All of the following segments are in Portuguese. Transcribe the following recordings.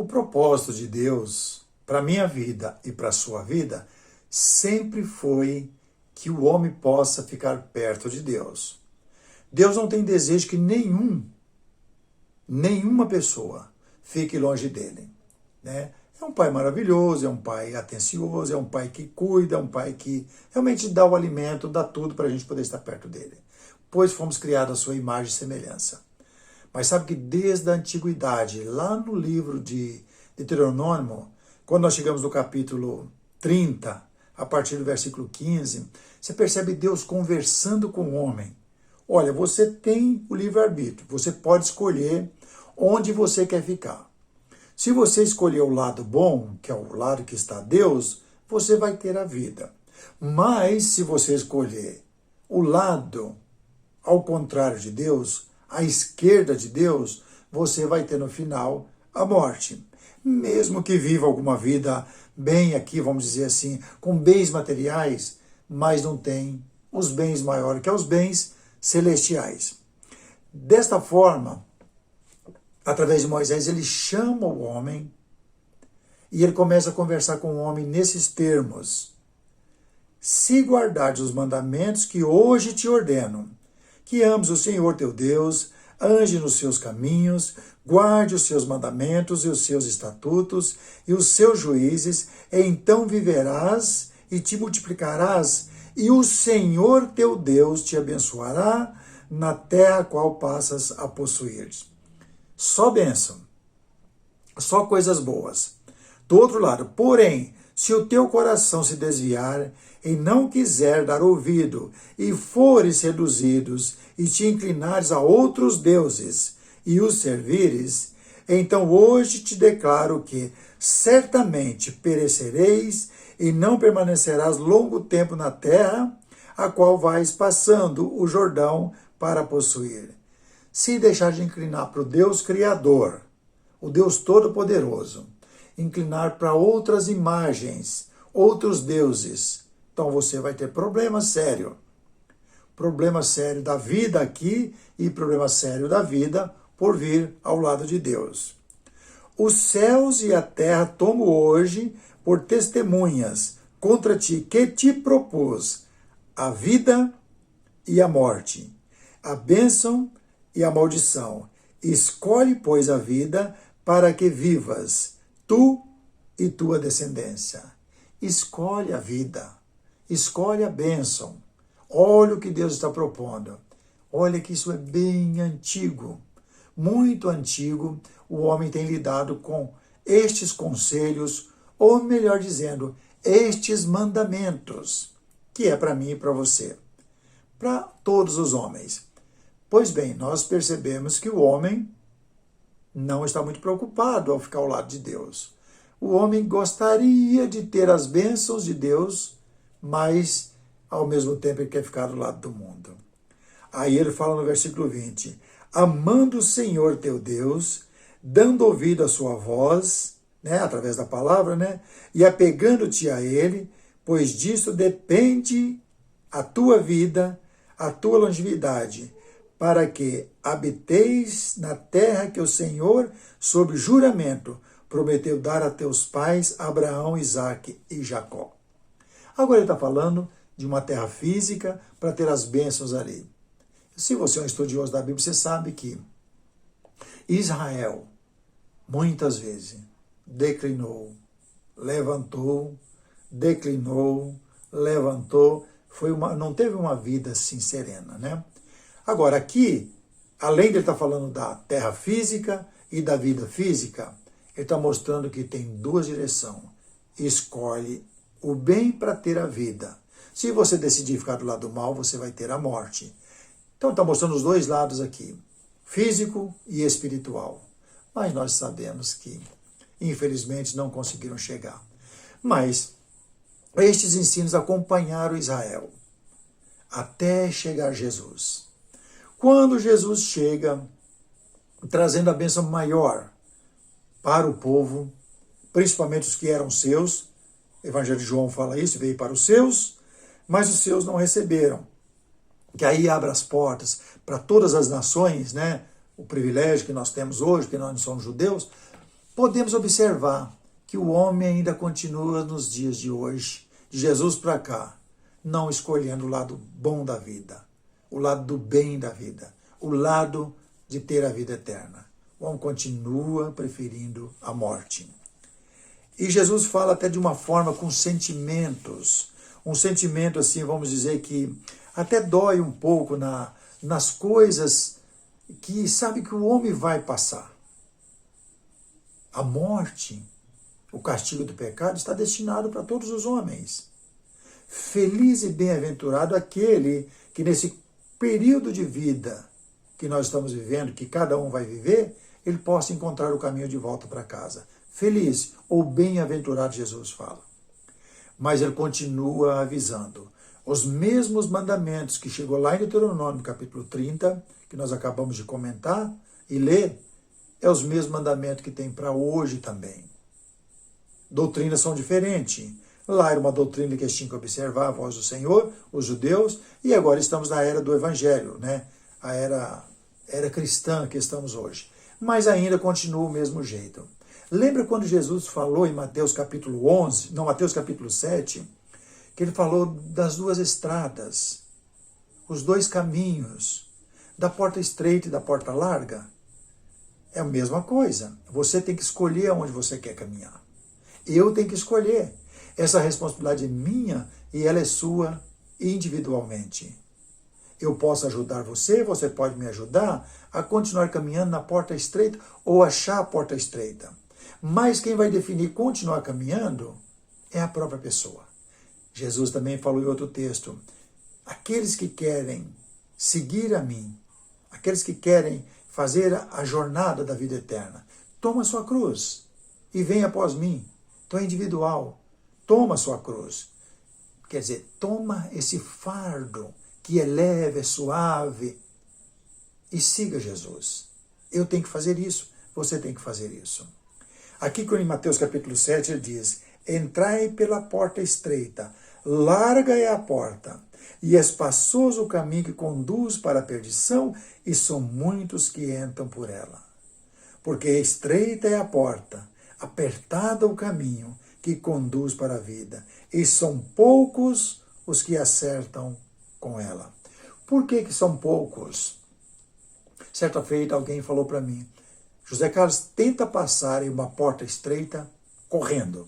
propósito de Deus para a minha vida e para a sua vida sempre foi que o homem possa ficar perto de Deus. Deus não tem desejo que nenhuma pessoa fique longe dele, né? É um pai maravilhoso, é um pai atencioso, é um pai que cuida, é um pai que realmente dá o alimento, dá tudo para a gente poder estar perto dele. Pois fomos criados à sua imagem e semelhança. Mas sabe que desde a antiguidade, lá no livro de Deuteronômio, quando nós chegamos no capítulo 30, a partir do versículo 15, você percebe Deus conversando com o homem. Olha, você tem o livre-arbítrio, você pode escolher onde você quer ficar. Se você escolher o lado bom, que é o lado que está Deus, você vai ter a vida. Mas se você escolher o lado ao contrário de Deus, à esquerda de Deus, você vai ter no final a morte. Mesmo que viva alguma vida bem aqui, vamos dizer assim, com bens materiais, mas não tem os bens maiores, que são os bens celestiais. Desta forma, através de Moisés, ele chama o homem e ele começa a conversar com o homem nesses termos. Se guardares os mandamentos que hoje te ordeno, que ames o Senhor teu Deus, ande nos seus caminhos, guarde os seus mandamentos e os seus estatutos e os seus juízes, então viverás e te multiplicarás, e o Senhor teu Deus te abençoará na terra a qual passas a possuir. Só bênção, só coisas boas. Do outro lado, porém, se o teu coração se desviar e não quiser dar ouvido, e fores seduzidos, e te inclinares a outros deuses, e os servires, então hoje te declaro que certamente perecereis, e não permanecerás longo tempo na terra, a qual vais passando o Jordão para possuir. Se deixar de inclinar para o Deus Criador, o Deus Todo-Poderoso, inclinar para outras imagens, outros deuses, então você vai ter problema sério. Problema sério da vida aqui e problema sério da vida por vir ao lado de Deus. Os céus e a terra tomo hoje por testemunhas contra ti, que te propus a vida e a morte, a bênção e a maldição. Escolhe, pois, a vida para que vivas, tu e tua descendência. Escolhe a vida, escolhe a bênção. Olha o que Deus está propondo. Olha que isso é bem antigo, muito antigo. O homem tem lidado com estes conselhos, ou melhor dizendo, estes mandamentos, que é para mim e para você, para todos os homens. Pois bem, nós percebemos que o homem não está muito preocupado ao ficar ao lado de Deus. O homem gostaria de ter as bênçãos de Deus, mas ao mesmo tempo ele quer ficar do lado do mundo. Aí ele fala no versículo 20, amando o Senhor teu Deus, dando ouvido à sua voz, através da palavra, e apegando-te a ele, pois disso depende a tua vida, a tua longevidade, para que habiteis na terra que o Senhor, sob juramento, prometeu dar a teus pais, Abraão, Isaque e Jacó. Agora ele está falando de uma terra física para ter as bênçãos ali. Se você é um estudioso da Bíblia, você sabe que Israel, muitas vezes, declinou, levantou, declinou, levantou, não teve uma vida assim serena, Agora, aqui, além de ele estar falando da terra física e da vida física, ele está mostrando que tem duas direções. Escolhe o bem para ter a vida. Se você decidir ficar do lado do mal, você vai ter a morte. Então está mostrando os dois lados aqui, físico e espiritual. Mas nós sabemos que, infelizmente, não conseguiram chegar. Mas estes ensinos acompanharam Israel até chegar Jesus. Quando Jesus chega, trazendo a bênção maior para o povo, principalmente os que eram seus, o Evangelho de João fala isso, veio para os seus, mas os seus não receberam. Que aí abre as portas para todas as nações, o privilégio que nós temos hoje, que nós não somos judeus, podemos observar que o homem ainda continua nos dias de hoje, de Jesus para cá, não escolhendo o lado bom da vida, o lado do bem da vida, o lado de ter a vida eterna. O homem continua preferindo a morte. E Jesus fala até de uma forma com sentimentos, um sentimento assim, vamos dizer, que até dói um pouco nas coisas que sabe que o homem vai passar. A morte, o castigo do pecado, está destinado para todos os homens. Feliz e bem-aventurado aquele que nesse período de vida que nós estamos vivendo, que cada um vai viver, ele possa encontrar o caminho de volta para casa. Feliz ou bem-aventurado, Jesus fala. Mas ele continua avisando. Os mesmos mandamentos que chegou lá em Deuteronômio, capítulo 30, que nós acabamos de comentar e ler, é os mesmos mandamentos que tem para hoje também. Doutrinas são diferentes. Lá era uma doutrina que eles tinham que observar a voz do Senhor, os judeus, e agora estamos na era do Evangelho, né? A era cristã que estamos hoje. Mas ainda continua o mesmo jeito. Lembra quando Jesus falou em Mateus capítulo 11, não, Mateus capítulo 7, que ele falou das duas estradas, os dois caminhos, da porta estreita e da porta larga? É a mesma coisa. Você tem que escolher aonde você quer caminhar. Eu tenho que escolher. Essa responsabilidade é minha e ela é sua individualmente. Eu posso ajudar você, você pode me ajudar a continuar caminhando na porta estreita ou achar a porta estreita. Mas quem vai definir continuar caminhando é a própria pessoa. Jesus também falou em outro texto, aqueles que querem seguir a mim, aqueles que querem fazer a jornada da vida eterna, toma a sua cruz e vem após mim. Então é individual, toma a sua cruz. Quer dizer, toma esse fardo que é leve, é suave e siga Jesus. Eu tenho que fazer isso, você tem que fazer isso. Aqui em Mateus capítulo 7 ele diz, entrai pela porta estreita, larga é a porta, e espaçoso o caminho que conduz para a perdição, e são muitos que entram por ela. Porque estreita é a porta, apertado o caminho que conduz para a vida, e são poucos os que acertam com ela. Por que são poucos? Certa feita alguém falou para mim, José Carlos, tenta passar em uma porta estreita correndo.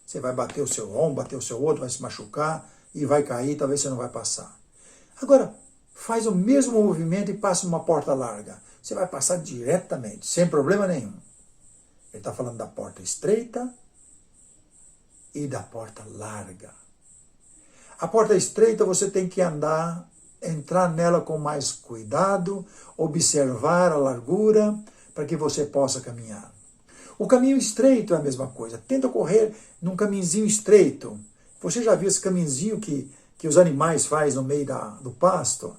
Você vai bater o seu ombro, bater o seu outro, vai se machucar e vai cair, talvez você não vai passar. Agora, faz o mesmo movimento e passa numa porta larga. Você vai passar diretamente, sem problema nenhum. Ele está falando da porta estreita e da porta larga. A porta estreita você tem que entrar nela com mais cuidado, observar a largura, para que você possa caminhar. O caminho estreito é a mesma coisa. Tenta correr num caminhozinho estreito. Você já viu esse caminhozinho que os animais fazem no meio do pasto?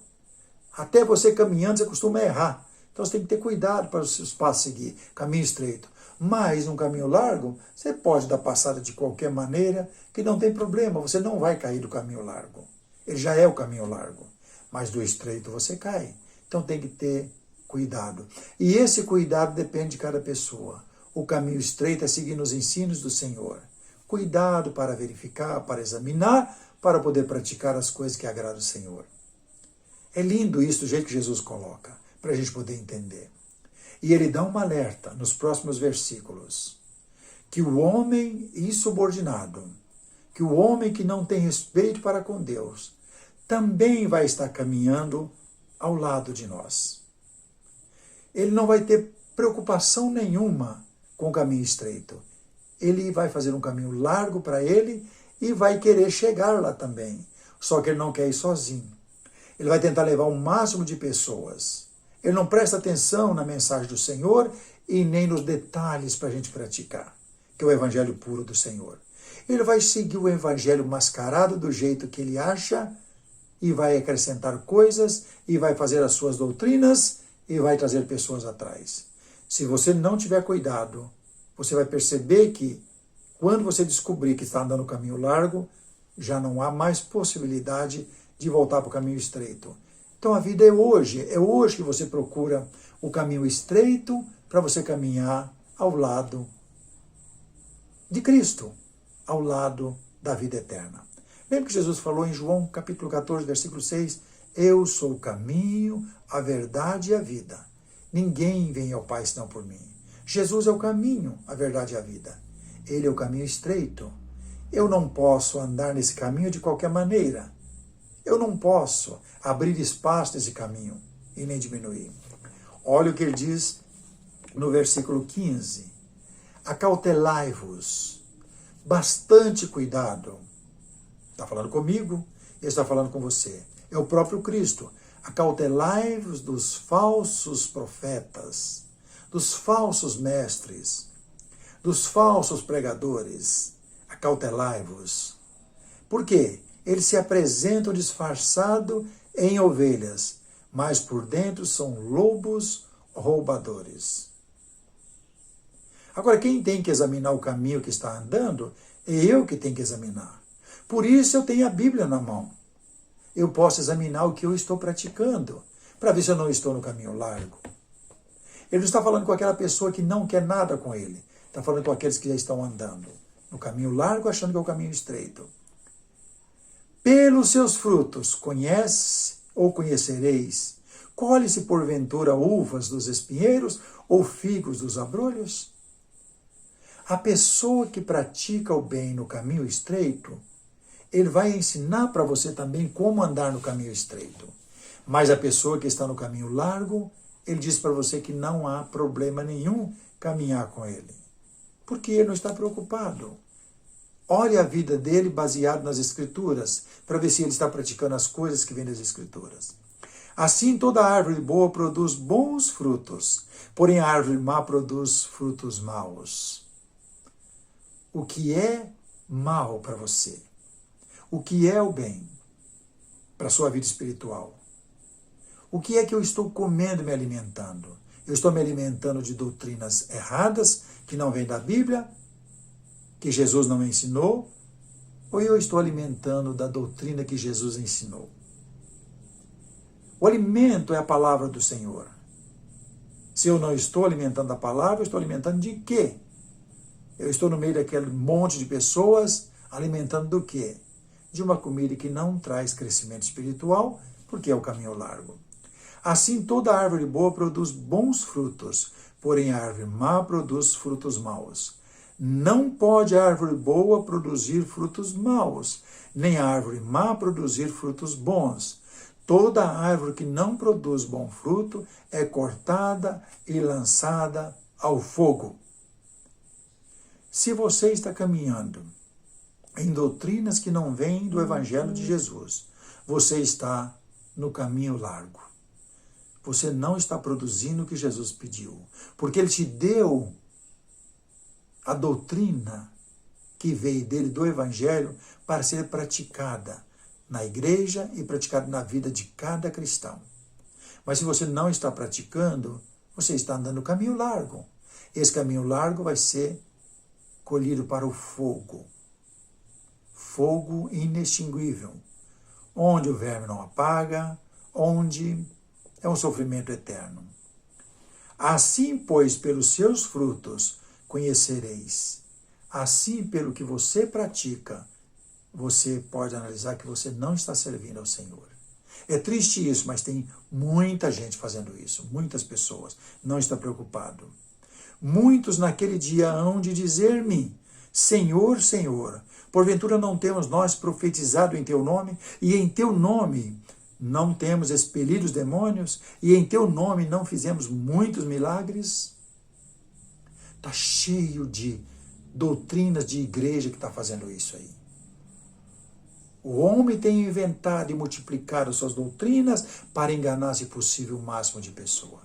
Até você caminhando, você costuma errar. Então você tem que ter cuidado para os seus passos seguir. Caminho estreito. Mas num caminho largo, você pode dar passada de qualquer maneira, que não tem problema. Você não vai cair do caminho largo. Ele já é o caminho largo. Mas do estreito você cai. Então tem que ter cuidado. E esse cuidado depende de cada pessoa. O caminho estreito é seguir os ensinos do Senhor. Cuidado para verificar, para examinar, para poder praticar as coisas que agradam o Senhor. É lindo isso, do jeito que Jesus coloca, para a gente poder entender. E ele dá um alerta nos próximos versículos, que o homem insubordinado, que o homem que não tem respeito para com Deus, também vai estar caminhando ao lado de nós. Ele não vai ter preocupação nenhuma com o caminho estreito. Ele vai fazer um caminho largo para ele e vai querer chegar lá também. Só que ele não quer ir sozinho. Ele vai tentar levar o máximo de pessoas. Ele não presta atenção na mensagem do Senhor e nem nos detalhes para a gente praticar, que é o evangelho puro do Senhor. Ele vai seguir o evangelho mascarado do jeito que ele acha e vai acrescentar coisas e vai fazer as suas doutrinas e vai trazer pessoas atrás. Se você não tiver cuidado, você vai perceber que quando você descobrir que está andando no caminho largo, já não há mais possibilidade de voltar para o caminho estreito. Então a vida é hoje que você procura o caminho estreito para você caminhar ao lado de Cristo, ao lado da vida eterna. Lembra que Jesus falou em João capítulo 14, versículo 6, eu sou o caminho, a verdade e a vida. Ninguém vem ao Pai senão por mim. Jesus é o caminho, a verdade e a vida. Ele é o caminho estreito. Eu não posso andar nesse caminho de qualquer maneira. Eu não posso abrir espaço nesse caminho e nem diminuir. Olha o que ele diz no versículo 15. Acautelai-vos, bastante cuidado. Está falando comigo, ele está falando com você. É o próprio Cristo. Acautelai-vos dos falsos profetas, dos falsos mestres, dos falsos pregadores. Acautelai-vos. Por quê? Eles se apresentam disfarçados em ovelhas, mas por dentro são lobos roubadores. Agora, quem tem que examinar o caminho que está andando, é eu que tenho que examinar. Por isso eu tenho a Bíblia na mão. Eu posso examinar o que eu estou praticando, para ver se eu não estou no caminho largo. Ele não está falando com aquela pessoa que não quer nada com ele. Está falando com aqueles que já estão andando no caminho largo, achando que é o caminho estreito. Pelos seus frutos, conhece ou conhecereis? Colhe-se porventura uvas dos espinheiros ou figos dos abrolhos? A pessoa que pratica o bem no caminho estreito, ele vai ensinar para você também como andar no caminho estreito. Mas a pessoa que está no caminho largo, ele diz para você que não há problema nenhum caminhar com ele. Porque ele não está preocupado. Olhe a vida dele baseado nas Escrituras, para ver se ele está praticando as coisas que vêm das Escrituras. Assim toda árvore boa produz bons frutos, porém a árvore má produz frutos maus. O que é mal para você? O que é o bem para a sua vida espiritual? O que é que eu estou comendo e me alimentando? Eu estou me alimentando de doutrinas erradas, que não vêm da Bíblia, que Jesus não ensinou, ou eu estou alimentando da doutrina que Jesus ensinou? O alimento é a palavra do Senhor. Se eu não estou alimentando a palavra, eu estou alimentando de quê? Eu estou no meio daquele monte de pessoas alimentando do quê? De uma comida que não traz crescimento espiritual, porque é o caminho largo. Assim, toda árvore boa produz bons frutos, porém a árvore má produz frutos maus. Não pode a árvore boa produzir frutos maus, nem a árvore má produzir frutos bons. Toda árvore que não produz bom fruto é cortada e lançada ao fogo. Se você está caminhando em doutrinas que não vêm do Evangelho de Jesus, você está no caminho largo. Você não está produzindo o que Jesus pediu, porque Ele te deu a doutrina que veio dele, do Evangelho, para ser praticada na igreja e praticada na vida de cada cristão. Mas se você não está praticando, você está andando no caminho largo. Esse caminho largo vai ser colhido para o fogo. Fogo inextinguível, onde o verme não apaga, onde é um sofrimento eterno. Assim, pois, pelos seus frutos conhecereis. Assim, pelo que você pratica, você pode analisar que você não está servindo ao Senhor. É triste isso, mas tem muita gente fazendo isso, muitas pessoas, não está preocupado. Muitos naquele dia hão de dizer-me, Senhor, Senhor, porventura não temos nós profetizado em teu nome, e em teu nome não temos expelido os demônios, e em teu nome não fizemos muitos milagres? Está cheio de doutrinas de igreja que está fazendo isso aí. O homem tem inventado e multiplicado suas doutrinas para enganar, se possível, o máximo de pessoa.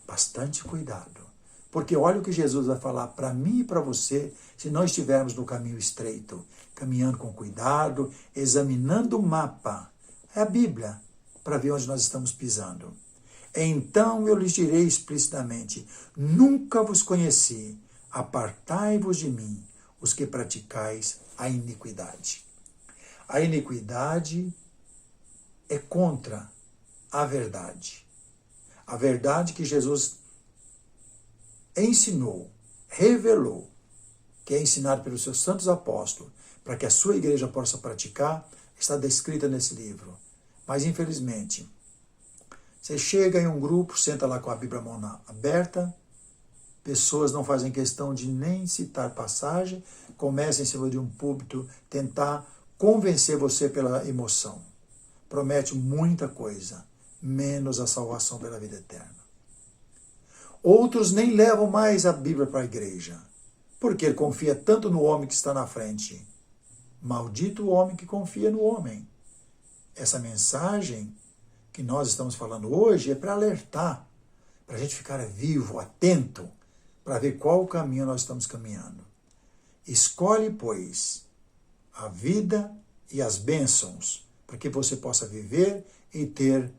Bastante cuidado. Porque olha o que Jesus vai falar para mim e para você, se nós estivermos no caminho estreito, caminhando com cuidado, examinando o mapa, é a Bíblia, para ver onde nós estamos pisando. Então eu lhes direi explicitamente, nunca vos conheci, apartai-vos de mim, os que praticais a iniquidade. A iniquidade é contra a verdade. A verdade que Jesus ensinou revelou, que é ensinado pelos seus santos apóstolos, para que a sua igreja possa praticar, está descrita nesse livro. Mas, infelizmente, você chega em um grupo, senta lá com a Bíblia aberta, pessoas não fazem questão de nem citar passagem, começam em cima de um púlpito tentar convencer você pela emoção. Promete muita coisa, menos a salvação pela vida eterna. Outros nem levam mais a Bíblia para a igreja, porque ele confia tanto no homem que está na frente. Maldito o homem que confia no homem. Essa mensagem que nós estamos falando hoje é para alertar, para a gente ficar vivo, atento, para ver qual caminho nós estamos caminhando. Escolhe, pois, a vida e as bênçãos, para que você possa viver e ter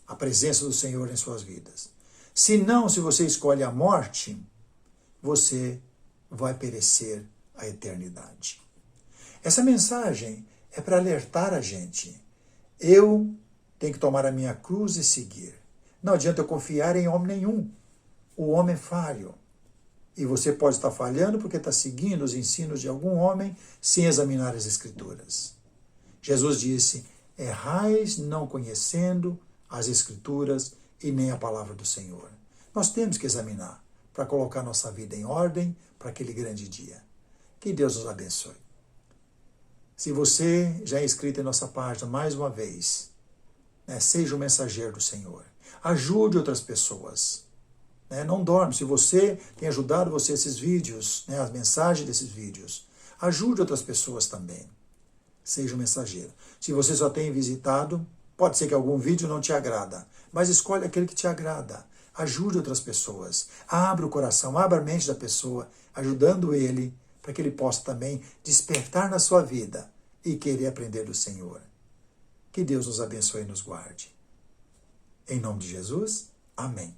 a presença do Senhor em suas vidas. Se não, se você escolhe a morte, você vai perecer a eternidade. Essa mensagem é para alertar a gente. Eu tenho que tomar a minha cruz e seguir. Não adianta eu confiar em homem nenhum. O homem é falho. E você pode estar falhando porque está seguindo os ensinos de algum homem sem examinar as Escrituras. Jesus disse, errais não conhecendo as Escrituras e nem a palavra do Senhor. Nós temos que examinar para colocar nossa vida em ordem para aquele grande dia. Que Deus nos abençoe. Se você já é inscrito em nossa página, mais uma vez, seja um mensageiro do Senhor. Ajude outras pessoas. Não dorme. Se você tem ajudado você esses vídeos, as mensagens desses vídeos, ajude outras pessoas também. Seja um mensageiro. Se você só tem visitado, pode ser que algum vídeo não te agrada, mas escolhe aquele que te agrada. Ajude outras pessoas. Abra o coração, abra a mente da pessoa, ajudando ele, para que ele possa também despertar na sua vida e querer aprender do Senhor. Que Deus nos abençoe e nos guarde. Em nome de Jesus, amém.